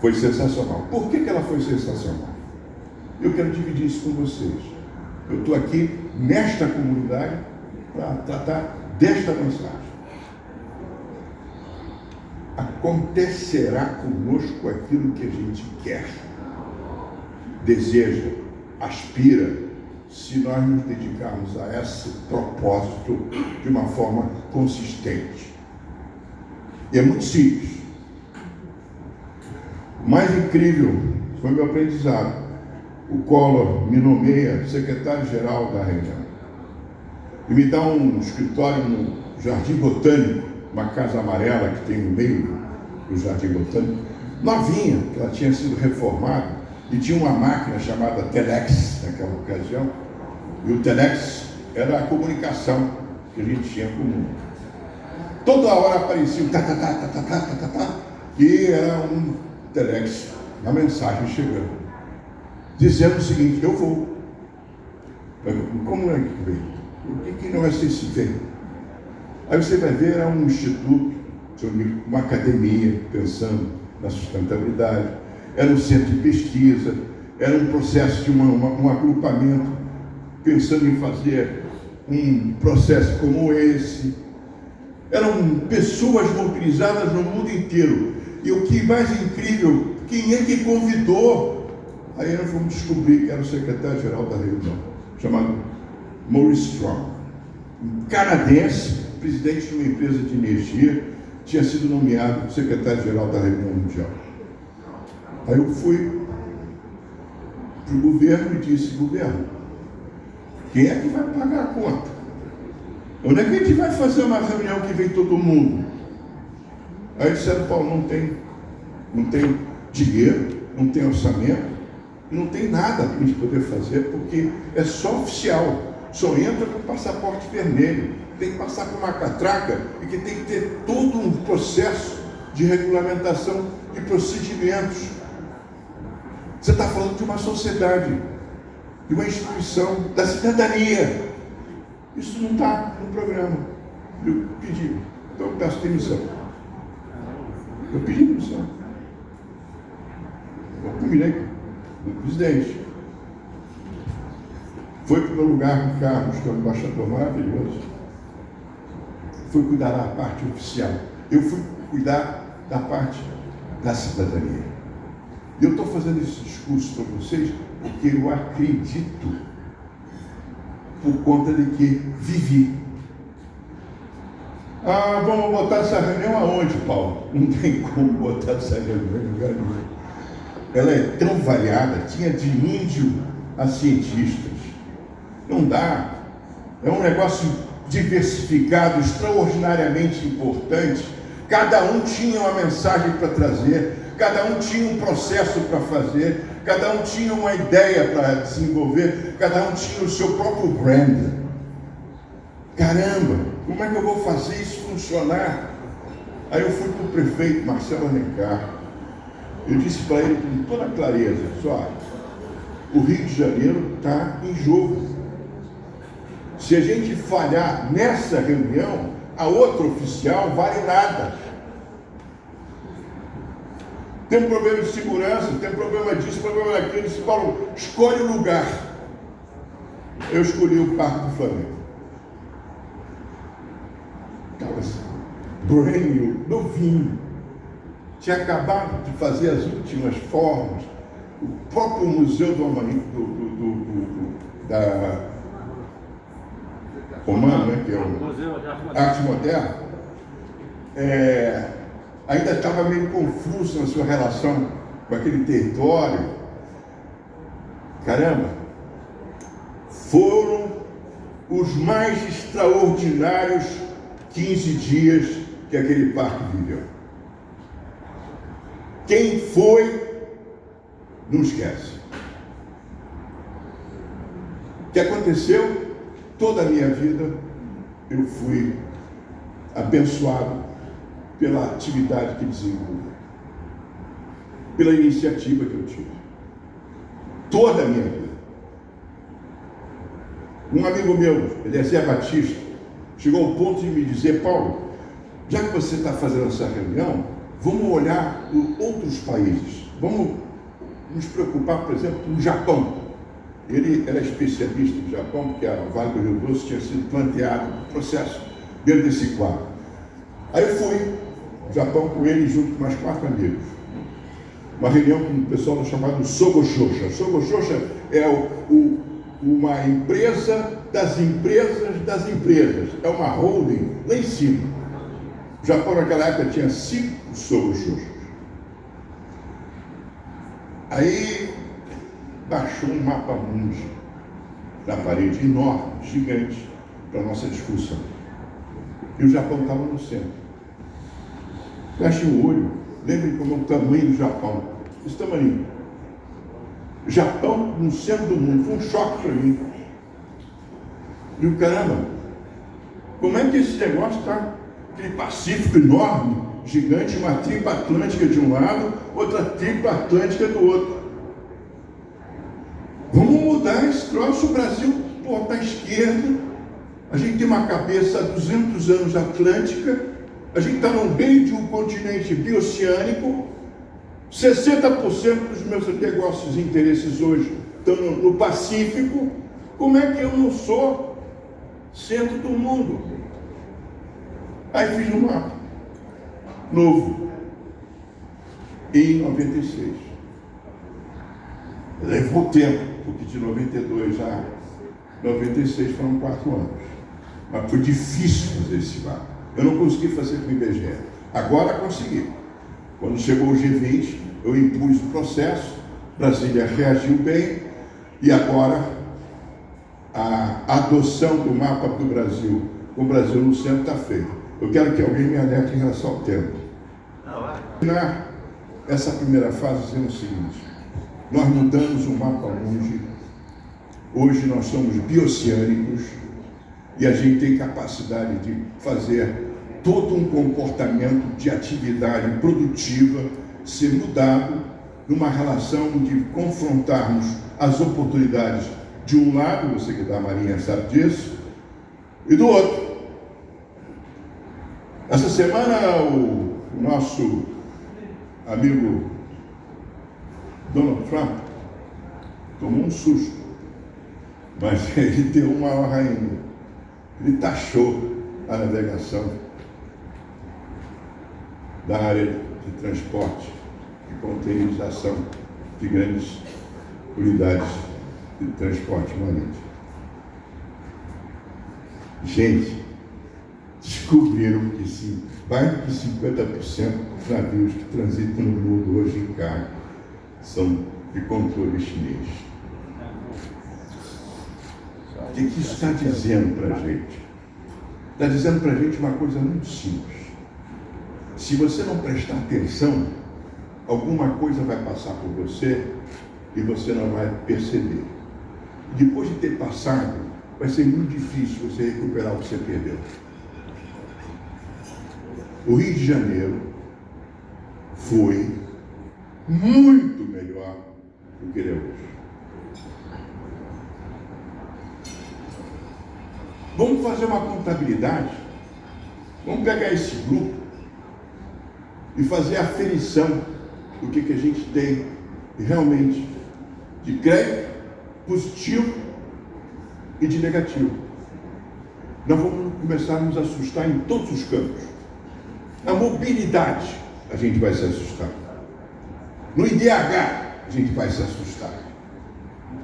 Foi sensacional. Por que ela foi sensacional? Eu quero dividir isso com vocês. Eu estou aqui nesta comunidade para tratar desta mensagem. Acontecerá conosco aquilo que a gente quer, deseja, aspira, se nós nos dedicarmos a esse propósito de uma forma consistente. E é muito simples. O mais incrível foi meu aprendizado. O Collor me nomeia secretário-geral da região e me dá um escritório no Jardim Botânico, uma casa amarela que tem no meio do Jardim Botânico, novinha, que ela tinha sido reformada, e tinha uma máquina chamada Telex naquela ocasião, e o Telex era a comunicação que a gente tinha com o mundo. Toda hora aparecia um e era um Telex, uma mensagem chegando, dizendo o seguinte: eu vou. Como é que vem? O que não é ser se vem? Aí você vai ver, era um instituto, uma academia pensando na sustentabilidade, era um centro de pesquisa, era um processo de um agrupamento pensando em fazer um processo como esse. Eram pessoas mobilizadas no mundo inteiro. E o que mais incrível, quem é que convidou? Aí nós fomos descobrir que era o secretário-geral da reunião, chamado Maurice Strong, um canadense, presidente de uma empresa de energia, tinha sido nomeado secretário-geral da reunião mundial. Aí eu fui para o governo e disse: governo, quem é que vai pagar a conta? Onde é que a gente vai fazer uma reunião que vem todo mundo? Aí disseram: Paulo, não tem dinheiro, não tem orçamento, não tem nada para a gente poder fazer, porque é só oficial, só entra com passaporte vermelho, tem que passar por uma catraca e que tem que ter todo um processo de regulamentação e procedimentos. Você está falando de uma sociedade, de uma instituição, da cidadania. Isso não está no programa. Eu pedi, então eu peço demissão. Eu pedi demissão. Eu combinei com o presidente. Foi para o meu lugar com Carlos, que é um embaixador maravilhoso. Fui cuidar da parte oficial. Eu fui cuidar da parte da cidadania. E eu estou fazendo esse discurso para vocês porque eu acredito, por conta de que vivi. Vamos botar essa reunião aonde, Paulo? Não tem como botar essa reunião em lugar nenhum. Ela é tão variada, tinha de índio a cientistas. Não dá. É um negócio diversificado, extraordinariamente importante. Cada um tinha uma mensagem para trazer, cada um tinha um processo para fazer, cada um tinha uma ideia para desenvolver, cada um tinha o seu próprio brand. Caramba, como é que eu vou fazer isso funcionar? Aí eu fui para o prefeito Marcelo Alencar. Eu disse para ele com toda clareza: só, o Rio de Janeiro está em jogo. Se a gente falhar nessa reunião, a outra oficial vale nada. Tem um problema de segurança, tem um problema disso, problema daquilo. Eu disse: Paulo, escolhe o lugar. Eu escolhi o Parque do Flamengo. Estava assim, brand new, novinho. Tinha acabado de fazer as últimas formas. O próprio Museu do da Romano, né, que é o Arte Moderna, ainda estava meio confuso na sua relação com aquele território. Caramba, foram os mais extraordinários 15 dias que aquele parque viveu. Quem foi, não esquece. O que aconteceu? Toda a minha vida eu fui abençoado pela atividade que desenvolvi, pela iniciativa que eu tive. Toda a minha vida. Um amigo meu, Eliezer Batista, chegou ao ponto de me dizer: Paulo, já que você está fazendo essa reunião, vamos olhar outros países. Vamos nos preocupar, por exemplo, com o Japão. Ele era especialista no Japão, porque a Vale do Rio Doce tinha sido planteado no processo dentro desse quadro. Aí eu fui ao Japão com ele, junto com mais 4 amigos. Uma reunião com o pessoal chamado Sogo Shosha. Sogo Shosha é uma empresa das empresas das empresas. É uma holding lá em cima. O Japão naquela época tinha 5 Sogo Shoshas. Aí baixou um mapa mundi na parede, enorme, gigante, para a nossa discussão. E o Japão estava no centro. Feche o olho, lembre como é o tamanho do Japão. Esse tamanho. Japão no centro do mundo. Foi um choque para mim. E o caramba, como é que esse negócio está? Aquele Pacífico enorme, gigante, uma tripa atlântica de um lado, outra tripa atlântica do outro. Vamos mudar esse troço. O Brasil está à esquerda. A gente tem uma cabeça há 200 anos atlântica. A gente está no meio de um continente bioceânico. 60% dos meus negócios e interesses hoje estão no Pacífico. Como é que eu não sou centro do mundo? Aí fiz um mapa novo, em 96. Levou tempo, porque de 92 a 96 foram 4 anos. Mas foi difícil fazer esse mapa. Eu não consegui fazer com o IBGE. Agora consegui. Quando chegou o G20, eu impus o processo, Brasília reagiu bem, e agora a adoção do mapa do Brasil, com o Brasil no centro, está feita. Eu quero que alguém me alerte em relação ao tempo. Essa primeira fase dizendo o seguinte: nós mudamos o mapa mundi, hoje nós somos bioceânicos, e a gente tem capacidade de fazer todo um comportamento de atividade produtiva ser mudado numa relação de confrontarmos as oportunidades de um lado, você que é da Marinha sabe disso, e do outro. Essa semana o nosso amigo Donald Trump tomou um susto, mas ele deu uma honra ainda. Ele taxou a navegação da área de transporte e containerização de grandes unidades de transporte marítimo. Gente, descobriram que mais de 50% dos navios que transitam no mundo hoje em carga são de controle chinês. O que isso está dizendo para a gente? Está dizendo para a gente uma coisa muito simples. Se você não prestar atenção, alguma coisa vai passar por você e você não vai perceber. E depois de ter passado, vai ser muito difícil você recuperar o que você perdeu. O Rio de Janeiro foi muito melhor do que ele é hoje. Vamos fazer uma contabilidade. Vamos pegar esse grupo e fazer a aferição do que a gente tem realmente de crédito positivo e de negativo. Nós vamos começar a nos assustar em todos os campos. Na mobilidade, a gente vai se assustar. No IDH, a gente vai se assustar.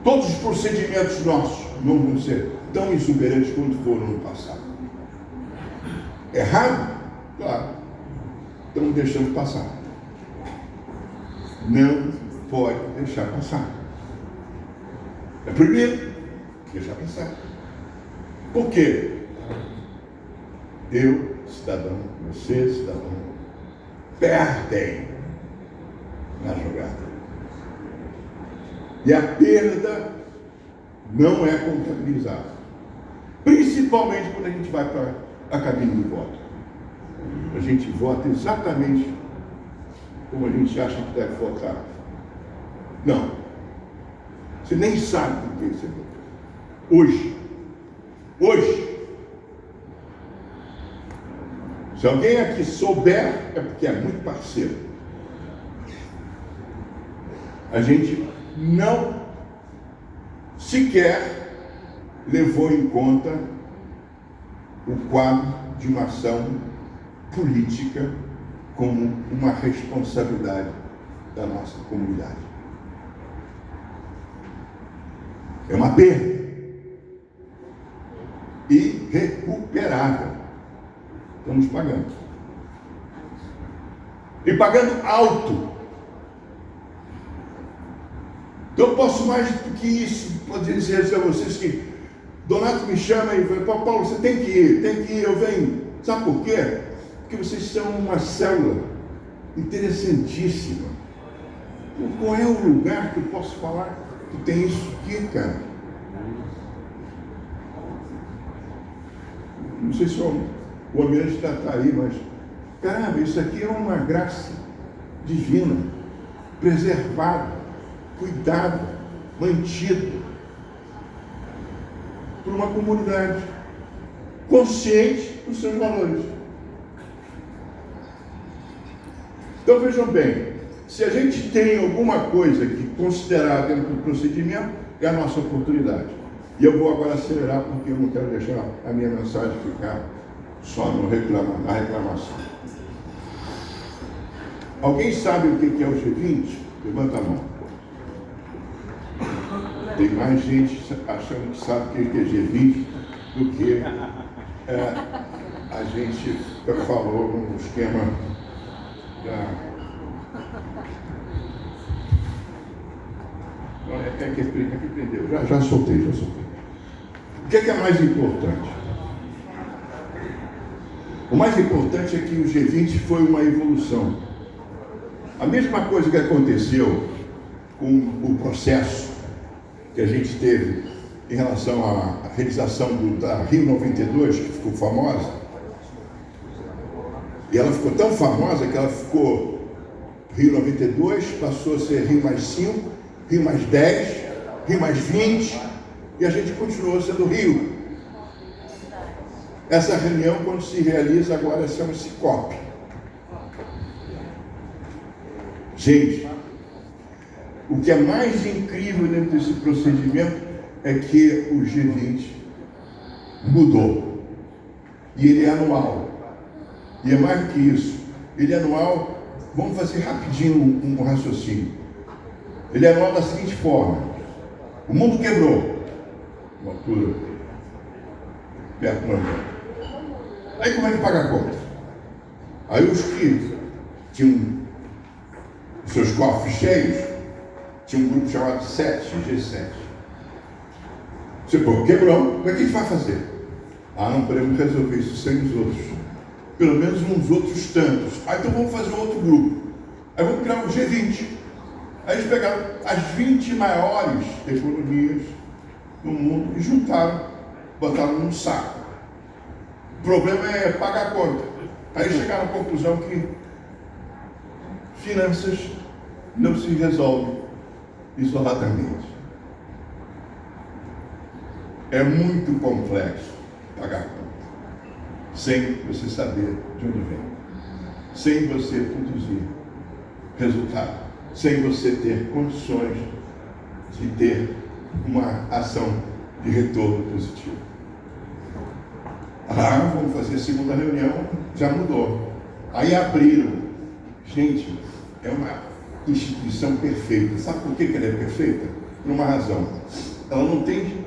Todos os procedimentos nossos não vão ser tão exuberantes quanto foram no passado. Errado? Claro. Estamos deixando passar. Não pode deixar passar. É primeiro, deixar passar. Por quê? Eu, cidadão, você, cidadão, perdem na jogada. E a perda não é contabilizada. Principalmente quando a gente vai para a cabine de voto. A gente vota exatamente como a gente acha que deve votar. Não. Você nem sabe por que você votou. Hoje. Se alguém aqui souber, é porque é muito parceiro. A gente não sequer levou em conta o quadro de uma ação política como uma responsabilidade da nossa comunidade. É uma perda irrecuperável. Estamos pagando. E pagando alto. Então eu posso mais do que isso, poder dizer a vocês que Donato me chama e fala: Paulo, você tem que ir, eu venho. Sabe por quê? Porque vocês são uma célula interessantíssima. Qual é o lugar que eu posso falar que tem isso aqui, cara? Não sei se o ambiente está aí, mas, caramba, isso aqui é uma graça divina, preservada, cuidada, mantida por uma comunidade consciente dos seus valores. Então vejam bem, se a gente tem alguma coisa que considerar dentro do procedimento, é a nossa oportunidade. E eu vou agora acelerar porque eu não quero deixar a minha mensagem ficar só na reclamação. Alguém sabe o que é o G20? Levanta a mão. Tem mais gente achando que sabe o que é G20 do que a gente falou no esquema da... É que prendeu. Já soltei. O que é mais importante? O mais importante é que o G20 foi uma evolução. A mesma coisa que aconteceu com o processo que a gente teve em relação à realização da Rio 92, que ficou famosa. E ela ficou tão famosa que ela ficou Rio 92, passou a ser Rio mais 5, Rio mais 10, Rio mais 20, e a gente continuou sendo Rio. Essa reunião, quando se realiza agora, chama-se COP. Gente, o que é mais incrível dentro desse procedimento é que o G20 mudou. E ele é anual. E é mais do que isso. Ele é anual, vamos fazer rapidinho um raciocínio. Ele é anual da seguinte forma: o mundo quebrou, uma altura perto do ano. Aí como é que paga a conta? Aí os que tinham seus cofres cheios, tinha um grupo chamado G7. Você quebrou, como é que a gente vai fazer? Não podemos resolver isso sem os outros. Pelo menos uns outros tantos. Então vamos fazer um outro grupo. Aí vamos criar um G20. Aí eles pegaram as 20 maiores economias do mundo e juntaram, botaram num saco. O problema é pagar a conta. Aí chegaram à conclusão que finanças não se resolvem isoladamente. É muito complexo pagar a conta, sem você saber de onde vem, sem você produzir resultado, sem você ter condições de ter uma ação de retorno positivo. Vamos fazer a segunda reunião, já mudou. Aí abriram. Gente, é uma instituição perfeita. Sabe por que ela é perfeita? Por uma razão. Ela não tem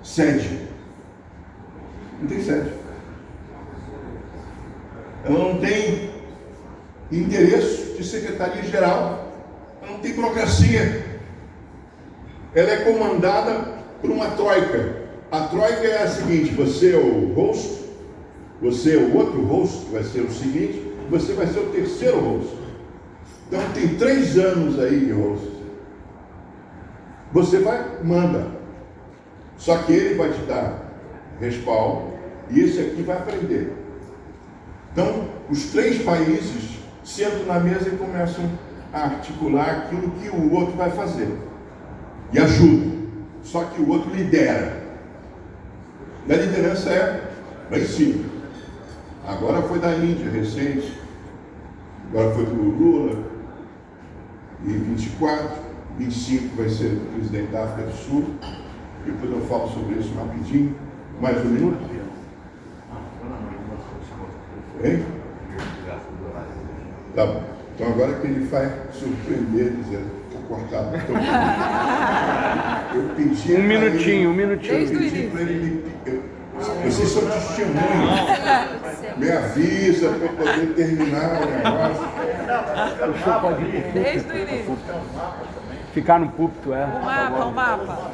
sede. Não tem sede. Ela não tem endereço de secretaria-geral. Ela não tem burocracia. Ela é comandada por uma troika. A troika é a seguinte: você é o host, você é o outro host, que vai ser o seguinte, você vai ser o terceiro host. Então tem 3 anos aí de host. Você manda. Só que ele vai te dar respaldo e esse aqui vai aprender. Então, os 3 países sentam na mesa e começam a articular aquilo que o outro vai fazer. E ajuda. Só que o outro lidera. E a liderança é lá em cima. Agora foi da Índia, recente. Agora foi para o Lula, em 24. 25 vai ser o presidente da África do Sul. Depois eu falo sobre isso rapidinho. Mais um minuto? Hein? Tá bom. Então agora que ele vai surpreender, dizendo, vou cortar. Então, eu pedi. Um minutinho. Eu pedi para ele vocês são testemunhas. Me avisa para eu poder terminar o negócio. O senhor pode ir Desde o início. ficar no púlpito, O mapa.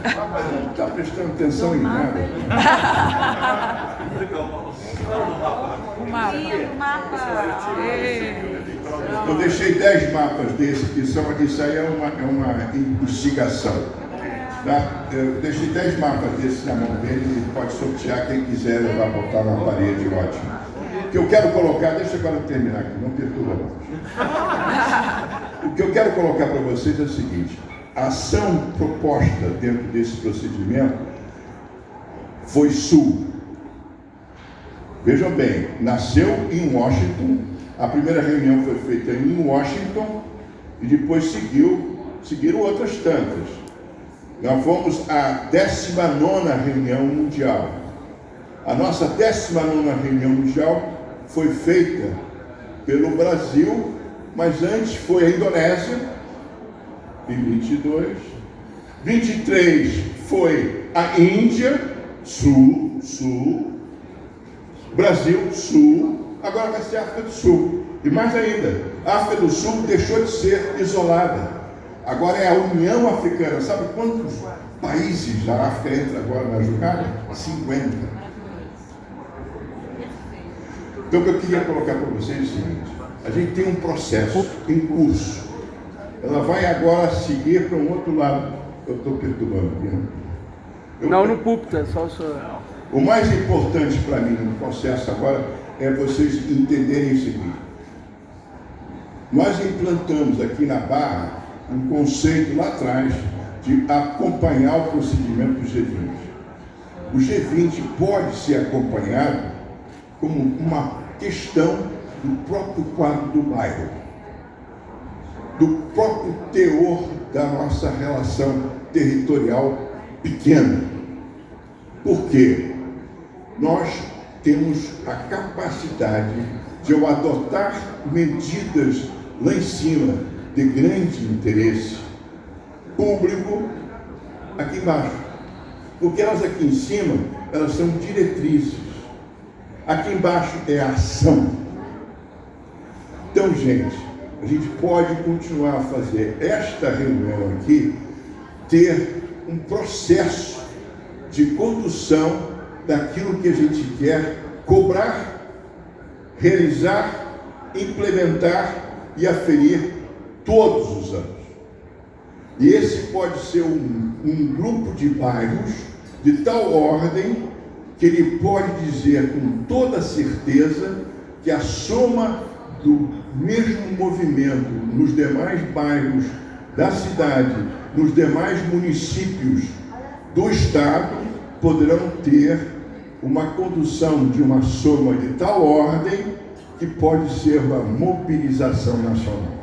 Não está prestando atenção em nada. O mapa. Eu deixei 10 mapas desses, que são, isso aí é uma instigação. Tá? Eu deixei 10 mapas desses na mão dele, ele pode sortear quem quiser levar, botar na parede, ótimo. O que eu quero colocar, deixa eu agora terminar aqui, não perturba mais. O que eu quero colocar para vocês é o seguinte: a ação proposta dentro desse procedimento foi Sul. Vejam bem, nasceu em Washington, a primeira reunião foi feita em Washington e depois seguiram outras tantas. Nós fomos à 19ª reunião mundial. A nossa 19ª reunião mundial foi feita pelo Brasil, mas antes foi a Indonésia, em 22. 23 foi a Índia, Sul. Brasil, Sul. Agora vai ser a África do Sul. E mais ainda, a África do Sul deixou de ser isolada. Agora é a União Africana. Sabe quantos países da África entram agora na jogada? 50. Então o que eu queria colocar para vocês é o seguinte: a gente tem um processo em curso. Ela vai agora seguir para um outro lado. Eu estou perturbando aqui, né? Não, no púlpito, é só o senhor. O mais importante para mim no processo agora é vocês entenderem o seguinte: nós implantamos aqui na Barra um conceito lá atrás de acompanhar o procedimento do G20. O G20 pode ser acompanhado como uma questão do próprio quadro do bairro, do próprio teor da nossa relação territorial pequena. Por quê? Nós temos a capacidade de, ao adotar medidas lá em cima de grande interesse público, aqui embaixo. Porque elas aqui em cima, elas são diretrizes. Aqui embaixo é a ação. Então, gente, a gente pode continuar a fazer esta reunião aqui, ter um processo de condução daquilo que a gente quer cobrar, realizar, implementar e aferir todos os anos. E esse pode ser um grupo de bairros de tal ordem que ele pode dizer com toda certeza que a soma do mesmo movimento nos demais bairros da cidade, nos demais municípios do estado, poderão ter uma condução de uma soma de tal ordem que pode ser uma mobilização nacional.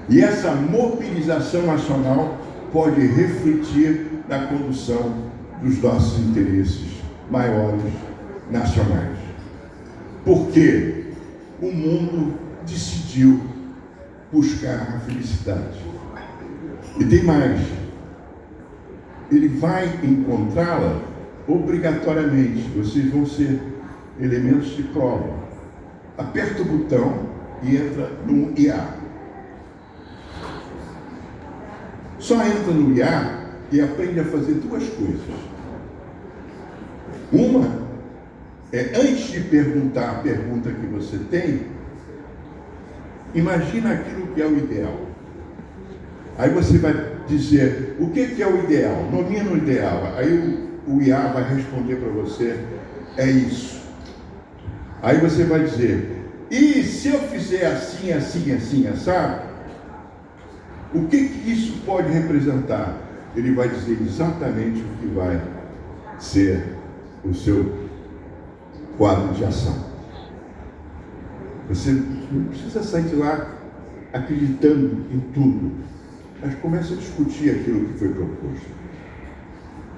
E essa mobilização nacional pode refletir na condução dos nossos interesses maiores nacionais. Porque o mundo decidiu buscar a felicidade. E tem mais. Ele vai encontrá-la obrigatoriamente. Vocês vão ser elementos de prova. Aperta o botão e entra no IA. Só entra no IA e aprende a fazer duas coisas. Uma é, antes de perguntar a pergunta que você tem, imagina aquilo que é o ideal. Aí você vai dizer, o que é o ideal? Nomina o ideal. Aí o IA vai responder para você, é isso. Aí você vai dizer, e se eu fizer assim, assim, assim, assado? O que isso pode representar? Ele vai dizer exatamente o que vai ser o seu quadro de ação. Você não precisa sair de lá acreditando em tudo, mas comece a discutir aquilo que foi proposto.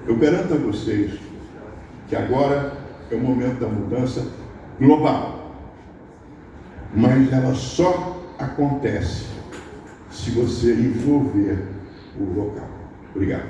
Eu garanto a vocês que agora é o momento da mudança global, mas ela só acontece se você envolver o local. Obrigado.